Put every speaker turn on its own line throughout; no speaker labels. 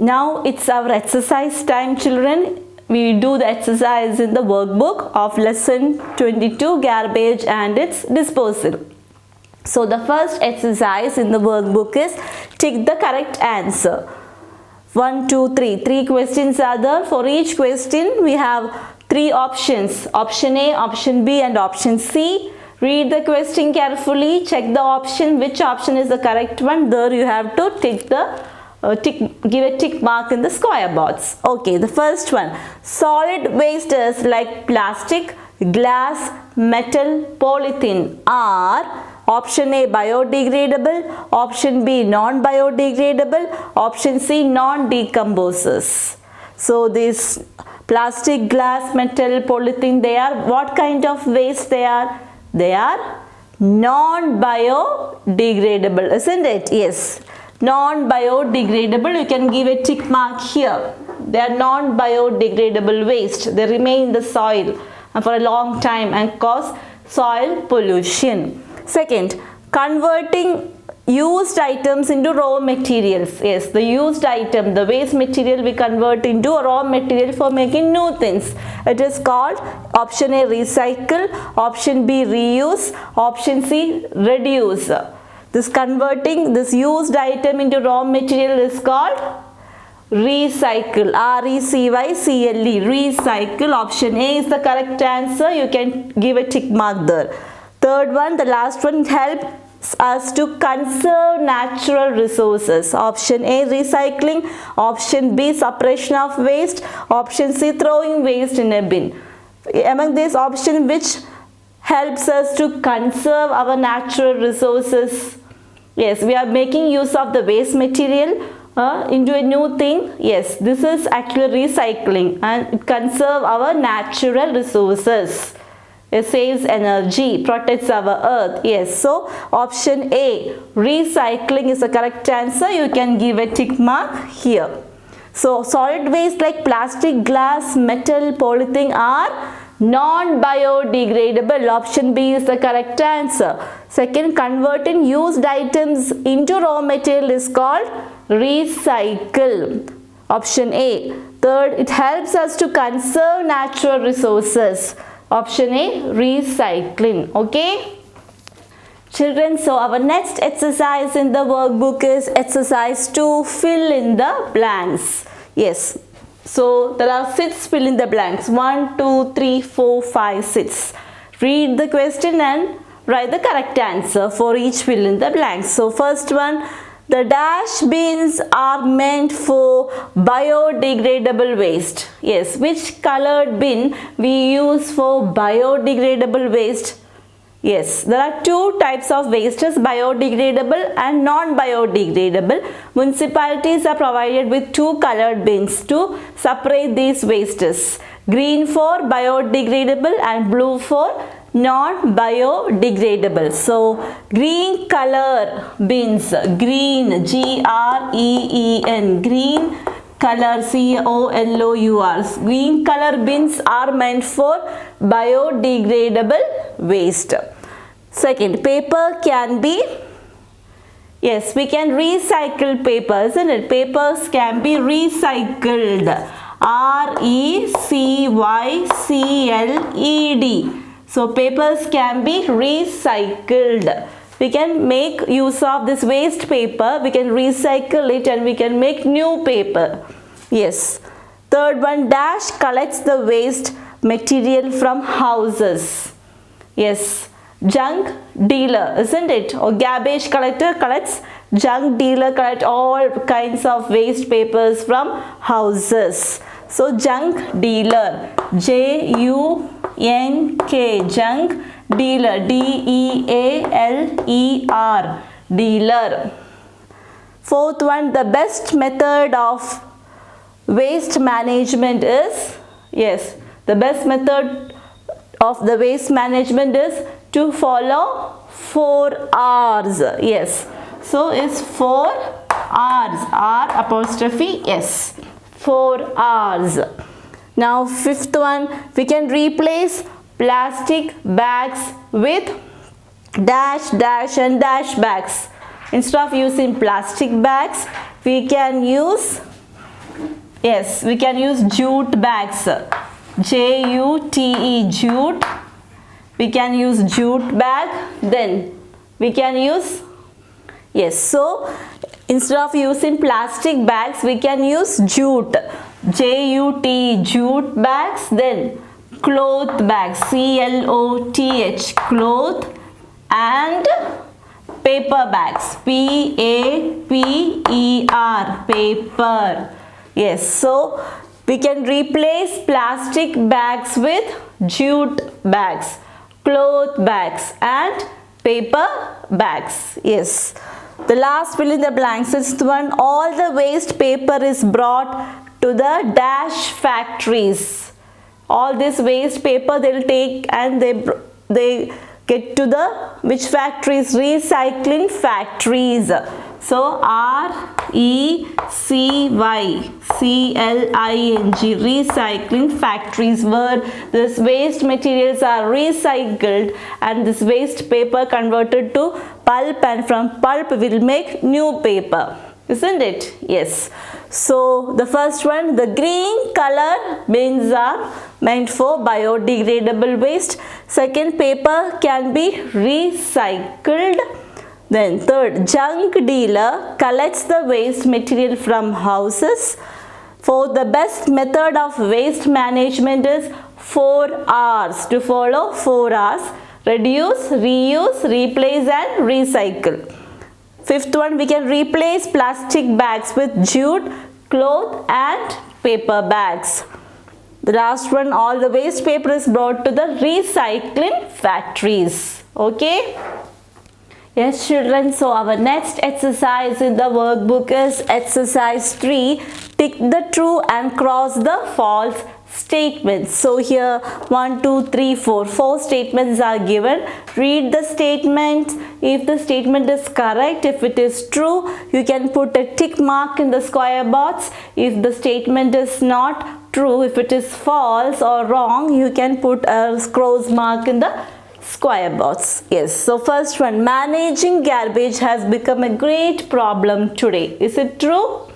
now it's our exercise time, children. We do the exercise in the workbook of lesson 22, garbage and its disposal. So the first exercise in the workbook is tick the correct answer. 1, 2, 3. 3 questions are there. For each question we have 3 options. Option A, option B and option C. Read the question carefully. Check the option. Which option is the correct one? There you have to give a tick mark in the square box. Okay, the first one. Solid wastes like plastic, glass, metal, polythene are option A biodegradable, option B non-biodegradable, option C non-decomposers. So this plastic, glass, metal, polythene, they are what kind of waste they are? They are non-biodegradable, isn't it? Yes, non-biodegradable. You can give a tick mark here. They are non-biodegradable waste. They remain in the soil for a long time and cause soil pollution. Second, converting used items into raw materials. Yes, the used item, the waste material we convert into a raw material for making new things. It is called option A recycle, option B reuse, option C reduce. This converting this used item into raw material is called recycle. R-E-C-Y-C-L-E, recycle. Option A is the correct answer. You can give a tick mark there. Third one, the last one, helps us to conserve natural resources. Option A recycling, option B suppression of waste, option C throwing waste in a bin. Among these options, which helps us to conserve our natural resources? Yes, we are making use of the waste material into a new thing. Yes, this is actually recycling and it conserves our natural resources. It saves energy, protects our earth. Yes, so option A, recycling is the correct answer. You can give a tick mark here. So solid waste like plastic, glass, metal, polythene are non-biodegradable. Option B is the correct answer. Second, converting used items into raw material is called recycle. Option A. Third, it helps us to conserve natural resources. Option A, recycling. Okay, children, so our next exercise in the workbook is exercise 2, fill in the blanks. Yes, so there are 6 fill in the blanks. 1, 2, 3, 4, 5, 6. Read the question and write the correct answer for each fill in the blanks. So first one, the dash bins are meant for biodegradable waste. Yes, which colored bin we use for biodegradable waste? Yes, there are 2 types of wastes, biodegradable and non-biodegradable. Municipalities are provided with 2 colored bins to separate these wastes. Green for biodegradable and blue for non-biodegradable. So green color bins, green, G-R-E-E-N, green color, C-O-L-O-U-R, green color bins are meant for biodegradable waste. Second, paper can be, yes, we can recycle paper, isn't it? Papers can be recycled. R-E-C-Y-C-L-E-D. So papers can be recycled. We can make use of this waste paper. We can recycle it and we can make new paper. Yes. Third one, dash collects the waste material from houses. Yes. Junk dealer, isn't it? Or garbage collector collects, junk dealer collects all kinds of waste papers from houses. So junk dealer, J-U-N-K, junk dealer, D-E-A-L-E-R, dealer. Fourth one, the best method of waste management is, yes, the best method of the waste management is to follow 4 R's. Yes, so it's 4 R's, R apostrophe S, 4 R's. Now fifth one, we can replace plastic bags with dash, dash and dash bags. Instead of using plastic bags, we can use Yes, we can use jute bags. J-U-T-E, jute. We can use jute bag. Then we can use, yes, so instead of using plastic bags, we can use jute. J-U-T-E, jute bags. Then cloth bags, C-L-O-T-H, cloth, and paper bags, P-A-P-E-R, paper. Yes, so we can replace plastic bags with jute bags, cloth bags, and paper bags. Yes. The last fill in the blanks is one. All the waste paper is brought to the dash factories. All this waste paper they will take and they get to the which factories? Recycling factories. So R-E-C-Y-C-L-I-N-G, recycling factories, where this waste materials are recycled and this waste paper converted to pulp, and from pulp will make new paper, isn't it? Yes. So the first one, the green color bins are meant for biodegradable waste. Second, paper can be recycled. Then third, junk dealer collects the waste material from houses. Fourth, the best method of waste management is 4 R's. To follow 4 R's: reduce, reuse, replace, and recycle. Fifth one, we can replace plastic bags with jute, cloth, and paper bags. The last one, all the waste paper is brought to the recycling factories. Okay? Yes, children, so our next exercise in the workbook is exercise 3. Tick the true and cross the false statements. So here 1, 2, 3, 4. 4 statements are given. Read the statement. If the statement is correct, if it is true, you can put a tick mark in the square box. If the statement is not true, if it is false or wrong, you can put a cross mark in the square box. Yes, so first one, managing garbage has become a great problem today. Is it true?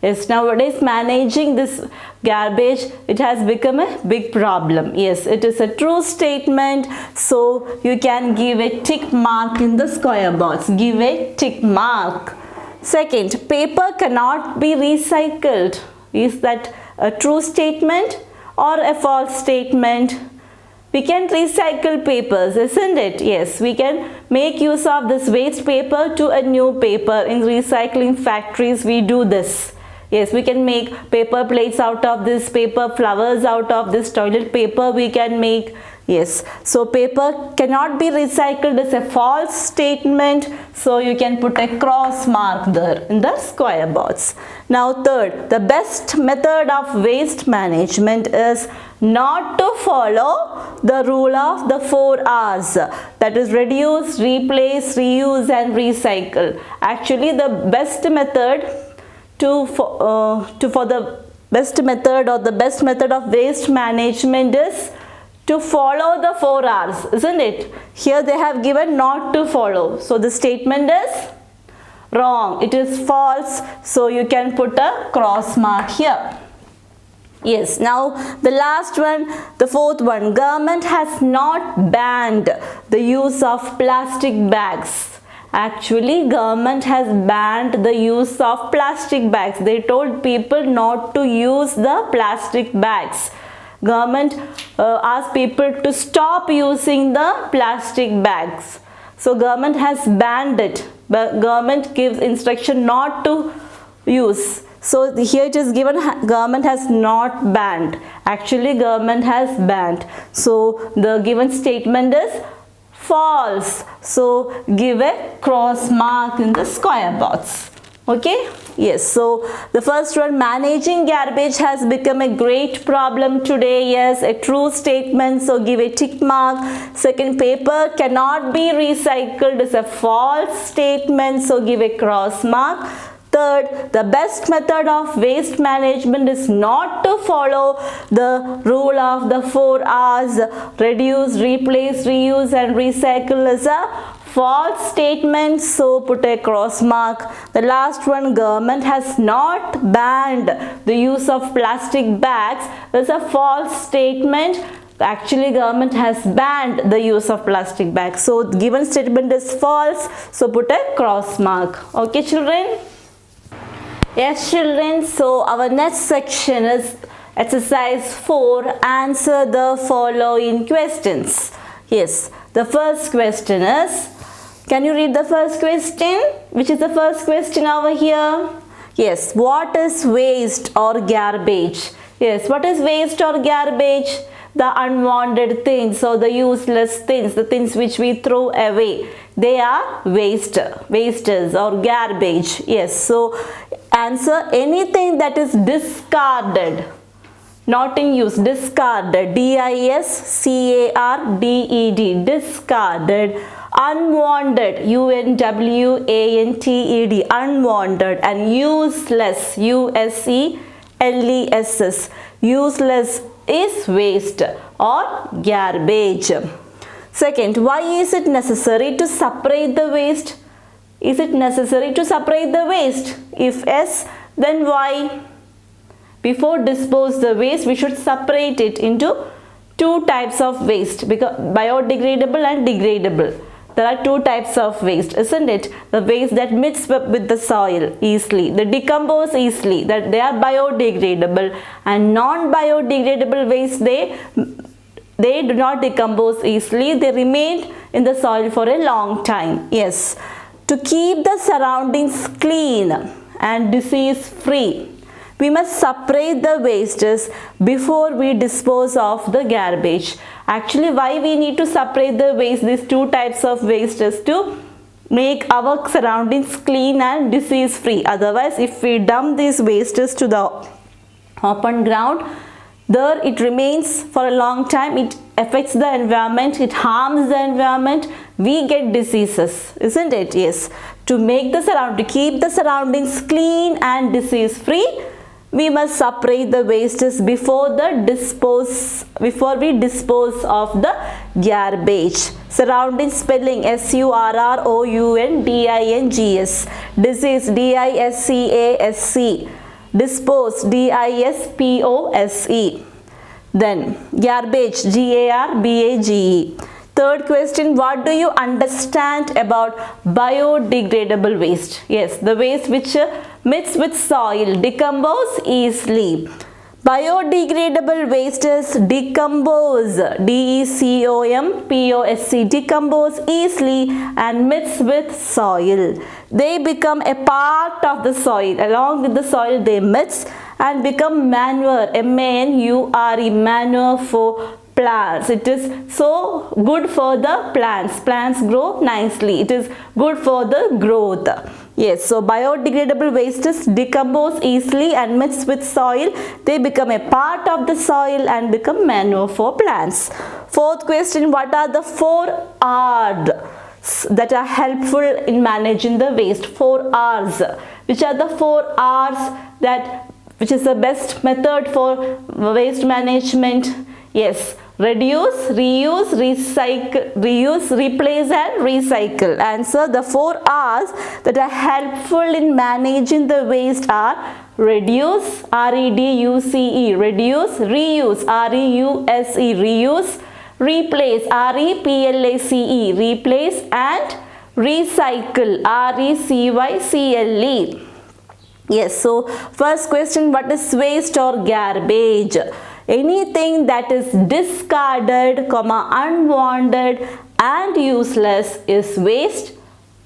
Yes, nowadays managing this garbage, it has become a big problem. Yes, it is a true statement. So you can give a tick mark in the square box. Give a tick mark. Second, paper cannot be recycled. Is that a true statement or a false statement? We can recycle papers, isn't it? Yes, we can make use of this waste paper to a new paper. In recycling factories, we do this. Yes, we can make paper plates out of this, paper flowers out of this, toilet paper we can make. Yes, so paper cannot be recycled is a false statement. So you can put a cross mark there in the square box. Now third, the best method of waste management is not to follow the rule of the 4 R's. That is reduce, replace, reuse, and recycle. Actually, the best method for the best method or the best method of waste management is to follow the 4 R's, isn't it? Here they have given not to follow. So the statement is wrong. It is false. So you can put a cross mark here. Yes, now the last one, the fourth one, government has not banned the use of plastic bags. Actually, government has banned the use of plastic bags. They told people not to use the plastic bags. Government asked people to stop using the plastic bags. So government has banned it, but government gives instruction not to use. So here it is given government has not banned. Actually government has banned. So the given statement is false. So give a cross mark in the square box. Okay? Yes, so the first one, managing garbage has become a great problem today. Yes, a true statement, so give a tick mark. Second, paper cannot be recycled is a false statement, so give a cross mark. Third, the best method of waste management is not to follow the rule of the 4 R's. Reduce, replace, reuse, and recycle is a false statement, so put a cross mark. The last one, government has not banned the use of plastic bags. There's a false statement. Actually, government has banned the use of plastic bags. So given statement is false, so put a cross mark. Okay, children? Yes, children. So our next section is exercise 4. Answer the following questions. Yes, the first question is, can you read the first question? Which is the first question over here? Yes, what is waste or garbage? Yes, what is waste or garbage? The unwanted things or the useless things, the things which we throw away, they are wasters or garbage. Yes, so answer anything that is discarded, not in use, discarded, D-I-S-C-A-R-D-E-D, discarded, unwanted, U-N-W-A-N-T-E-D, unwanted, and useless, U-S-E-L-E-S-S, useless is waste or garbage. Second, why is it necessary to separate the waste? Is it necessary to separate the waste? If yes, then why? Before dispose the waste, we should separate it into two types of waste, because biodegradable and degradable. There are two types of waste, isn't it? The waste that mix with the soil easily, they decompose easily, that they are biodegradable, and non-biodegradable waste, they do not decompose easily, they remain in the soil for a long time. Yes, to keep the surroundings clean and disease free, we must separate the wastes before we dispose of the garbage. Actually, why we need to separate the waste, these two types of wastes, to make our surroundings clean and disease free. Otherwise, if we dump these wastes to the open ground, there it remains for a long time, it affects the environment, it harms the environment, we get diseases, isn't it? Yes, to keep the surroundings clean and disease free, we must separate the wastes before we dispose of the garbage. Surrounding spelling S-U-R-R-O-U-N-D-I-N-G-S, disease D-I-S-C-A-S-C, dispose D-I-S-P-O-S-E, then garbage G-A-R-B-A-G-E. Third question, what do you understand about biodegradable waste? Yes, the waste which mix with soil, decompose easily. Biodegradable wastes decompose, D-E-C-O-M-P-O-S-E, decompose easily and mix with soil. They become a part of the soil. Along with the soil, they mix and become manure, M-A-N-U-R-E, manure for plants. It is so good for the plants. Plants grow nicely. It is good for the growth. Yes, so biodegradable wastes decompose easily and mix with soil. They become a part of the soil and become manure for plants. Fourth question, what are the 4 R's that are helpful in managing the waste? 4 R's. Which are the 4 R's which is the best method for waste management? Yes, reduce, reuse, replace and recycle. Answer, the 4 R's that are helpful in managing the waste are reduce, R-E-D-U-C-E, reduce, reuse, R-E-U-S-E, reuse, replace, R-E-P-L-A-C-E, replace, and recycle, R-E-C-Y-C-L-E. Yes, so first question, what is waste or garbage? Anything that is discarded, unwanted and useless is waste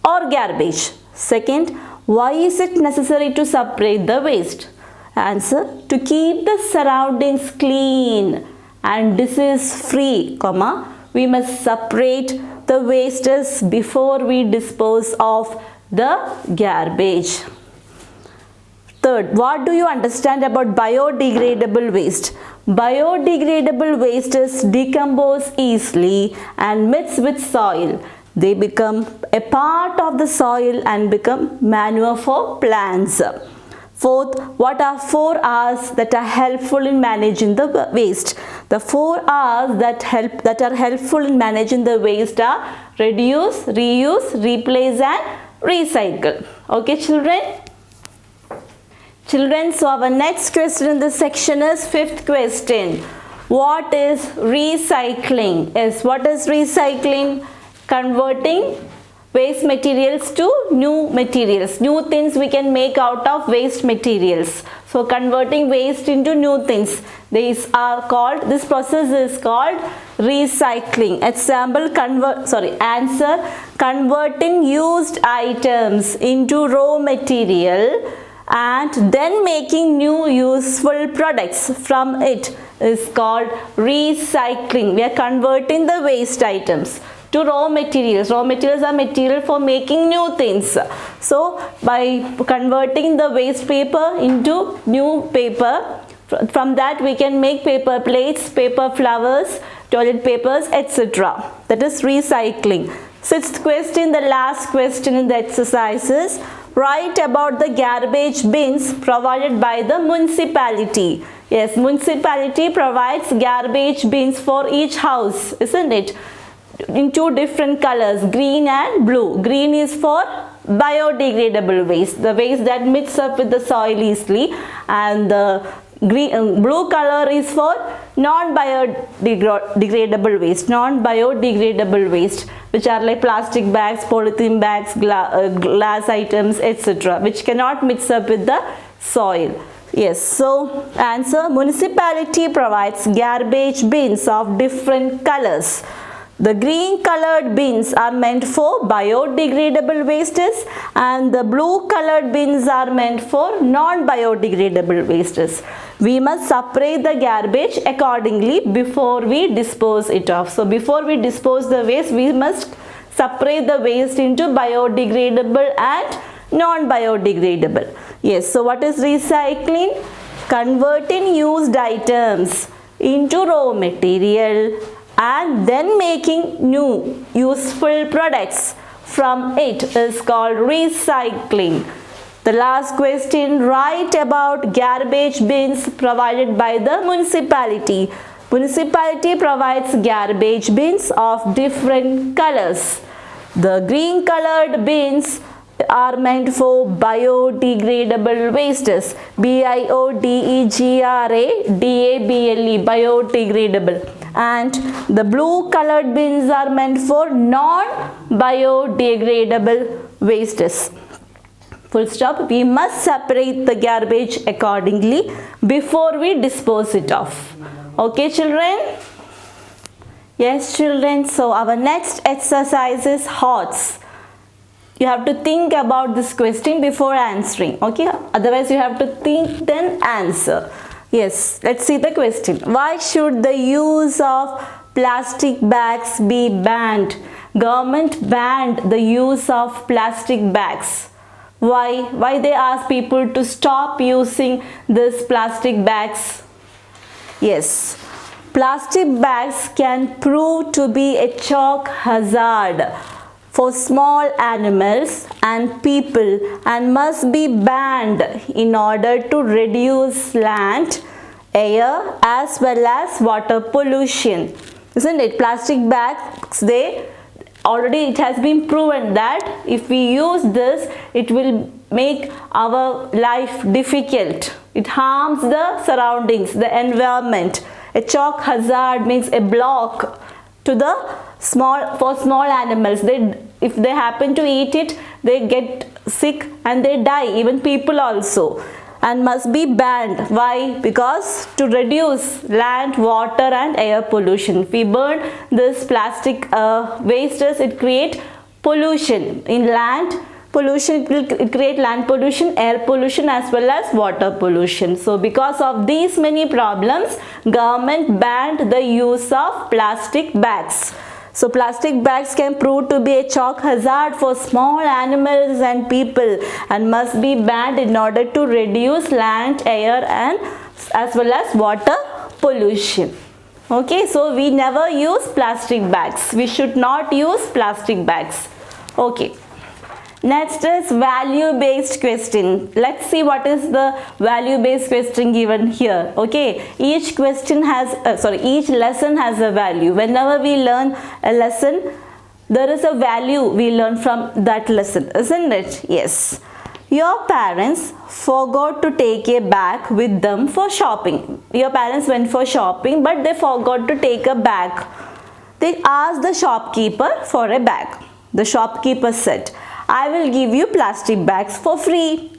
or garbage. Second, why is it necessary to separate the waste? Answer, to keep the surroundings clean and disease free, we must separate the wastes before we dispose of the garbage. Third, what do you understand about biodegradable waste? Biodegradable wastes decompose easily and mix with soil. They become a part of the soil and become manure for plants. Fourth, what are 4 R's that are helpful in managing the waste? The 4 R's that are helpful in managing the waste are reduce, reuse, replace and recycle. Okay, children? Children, so our next question in this section is 5th question. What is recycling? Yes, what is recycling? Converting waste materials to new materials. New things we can make out of waste materials. So converting waste into new things. This process is called recycling. Example, answer, converting used items into raw material and then making new useful products from it is called recycling. We are converting the waste items to raw materials. Raw materials are material for making new things. So by converting the waste paper into new paper, from that we can make paper plates, paper flowers, toilet papers, etc. That is recycling. 6th question, the last question in the exercises. Write about the garbage bins provided by the municipality. Yes, municipality provides garbage bins for each house, isn't it? In 2 different colors, green and blue. Green is for biodegradable waste, the waste that mixes up with the soil easily, and the blue color is for non-biodegradable waste, which are like plastic bags, polythene bags, glass items, etc., which cannot mix up with the soil. Yes, so answer, municipality provides garbage bins of different colors. The green colored bins are meant for biodegradable wastes and the blue colored bins are meant for non-biodegradable wastes. We must separate the garbage accordingly before we dispose it off. So before we dispose the waste, we must separate the waste into biodegradable and non-biodegradable. Yes, so what is recycling? Converting used items into raw material and then making new useful products from it is called recycling. The last question, write about garbage bins provided by the municipality. Municipality provides garbage bins of different colors. The green colored bins are meant for biodegradable wastes, biodegradable, biodegradable, and the blue colored bins are meant for non-biodegradable wastes. Full stop. We must separate the garbage accordingly before we dispose it off. Okay, children? Yes, children. So our next exercise is HOTS. You have to think about this question before answering. Okay, otherwise you have to think then answer. Yes, let's see the question. Why should the use of plastic bags be banned? Government banned the use of plastic bags. Why? Why they ask people to stop using this plastic bags? Yes, plastic bags can prove to be a chalk hazard for small animals and people and must be banned in order to reduce land, air as well as water pollution. Isn't it? Plastic bags, it has been proven that if we use this, it will make our life difficult. It harms the surroundings, the environment. A chalk hazard means a block to the small animals. If they happen to eat it, they get sick and they die, even people also, and must be banned. Why? Because to reduce land, water and air pollution. If we burn this plastic wastes, it creates pollution in land. Pollution, it will create land pollution, air pollution as well as water pollution. So because of these many problems, government banned the use of plastic bags. So plastic bags can prove to be a chalk hazard for small animals and people and must be banned in order to reduce land, air and as well as water pollution. Okay, so we never use plastic bags. We should not use plastic bags. Okay. Next is value based question. Let's see what is the value based question given here. Okay, each question has each lesson has a value. Whenever we learn a lesson, there is a value we learn from that lesson, isn't it? Yes. Your parents forgot to take a bag with them for shopping. Your parents went for shopping, but they forgot to take a bag. They asked the shopkeeper for a bag. The shopkeeper said, I will give you plastic bags for free.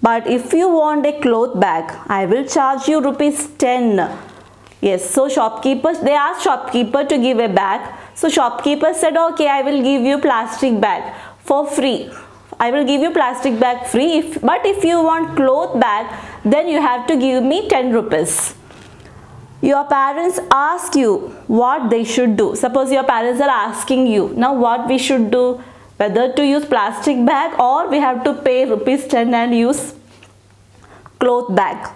But if you want a cloth bag, I will charge you rupees 10. Yes, so they asked shopkeeper to give a bag. So shopkeeper said, okay, I will give you plastic bag for free. I will give you plastic bag free, but if you want cloth bag, then you have to give me 10 rupees. Your parents ask you what they should do. Suppose your parents are asking you, now what we should do, whether to use plastic bag or we have to pay rupees 10 and use cloth bag.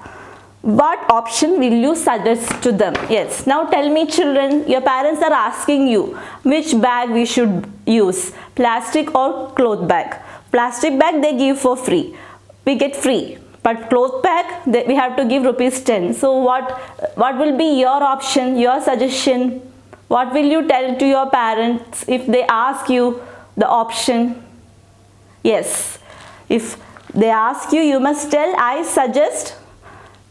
What option will you suggest to them? Yes, now tell me children, your parents are asking you which bag we should use, plastic or cloth bag. Plastic bag they give for free, we get free, but cloth bag we have to give rupees 10. So what will be your option, your suggestion? What will you tell to your parents if they ask you the option? Yes, if they ask you, you must tell, I suggest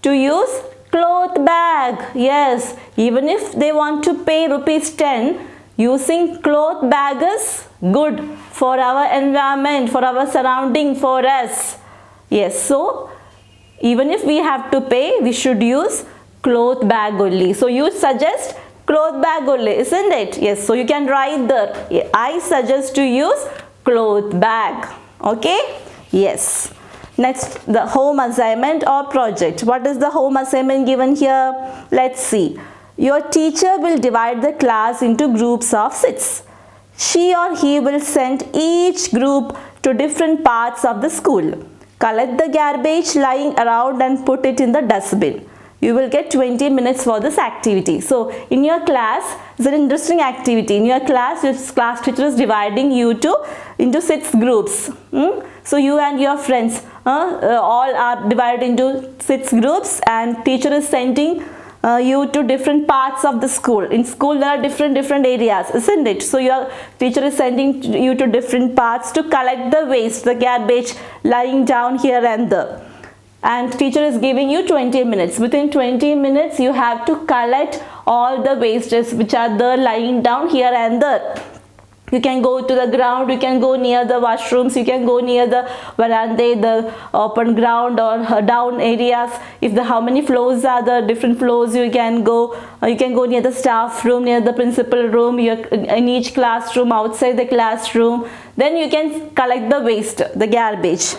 to use cloth bag. Yes, even if they want to pay rupees 10, using cloth bag is good for our environment, for our surrounding, for us. Yes, so even if we have to pay, we should use cloth bag only. So you suggest cloth bag only, isn't it? Yes, so you can write there, I suggest to use cloth bag. Okay? Yes. Next, the home assignment or project. What is the home assignment given here? Let's see. Your teacher will divide the class into groups of 6. She or he will send each group to different parts of the school. Collect the garbage lying around and put it in the dustbin. You will get 20 minutes for this activity. So in your class, it's an interesting activity. In your class, your class teacher is dividing you into 6 groups. So you and your friends all are divided into 6 groups, and teacher is sending you to different parts of the school. In school there are different areas, isn't it? So your teacher is sending you to different parts to collect the waste, the garbage lying down here and there. And teacher is giving you 20 minutes. Within 20 minutes you have to collect all the wastes which are there lying down here and there. You can go to the ground, you can go near the washrooms, you can go near the veranda, the open ground or down areas. If how many floors are there, different floors you can go. You can go near the staff room, near the principal room, in each classroom, outside the classroom. Then you can collect the waste, the garbage.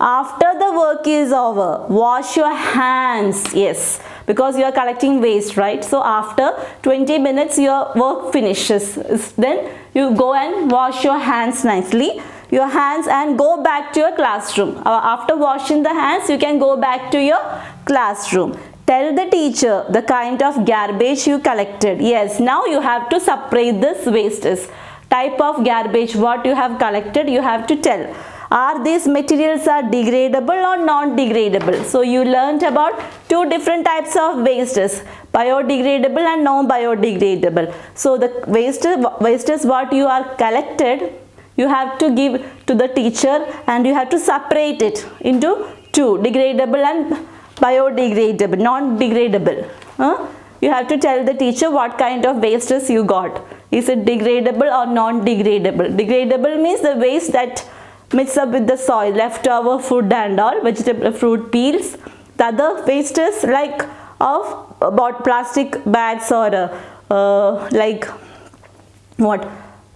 After the work is over, wash your hands. Yes, because you are collecting waste, right? So after 20 minutes your work finishes. Then you go and wash your hands nicely, and go back to your classroom. After washing the hands, you can go back to your classroom. Tell the teacher the kind of garbage you collected. Yes, now you have to separate this wastes. Type of garbage what you have collected, you have to tell. Are these materials are degradable or non-degradable? So you learnt about 2 different types of wastes, biodegradable and non-biodegradable. So the waste is what you are collected, you have to give to the teacher, and you have to separate it into 2, degradable and biodegradable, non-degradable. You have to tell the teacher what kind of wastes you got. Is it degradable or non-degradable? Degradable means the waste that mix up with the soil, leftover food and all, vegetable fruit peels. The other waste is like about plastic bags or like what?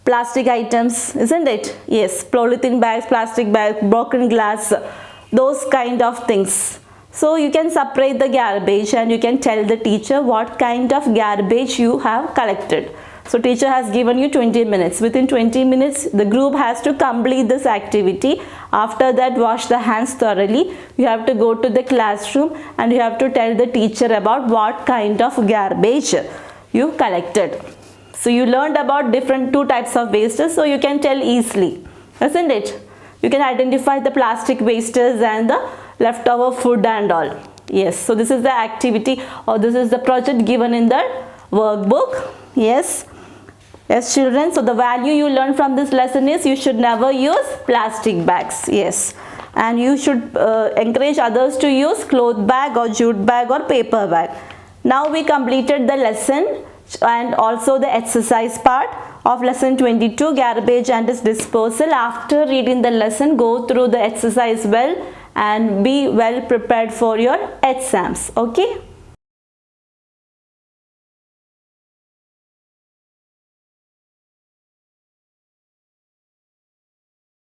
Plastic items, isn't it? Yes, polythene bags, plastic bags, broken glass, those kind of things. So you can separate the garbage and you can tell the teacher what kind of garbage you have collected. So teacher has given you 20 minutes. Within 20 minutes, the group has to complete this activity. After that, wash the hands thoroughly. You have to go to the classroom and you have to tell the teacher about what kind of garbage you collected. So you learned about 2 types of wastes, so you can tell easily, isn't it? You can identify the plastic wastes and the leftover food and all. Yes, so this is the activity, or this is the project given in the workbook. Yes. Yes, children, so the value you learn from this lesson is you should never use plastic bags. Yes, and you should encourage others to use cloth bag or jute bag or paper bag. Now we completed the lesson and also the exercise part of lesson 22, garbage and its disposal. After reading the lesson, go through the exercise well and be well prepared for your exams. Okay.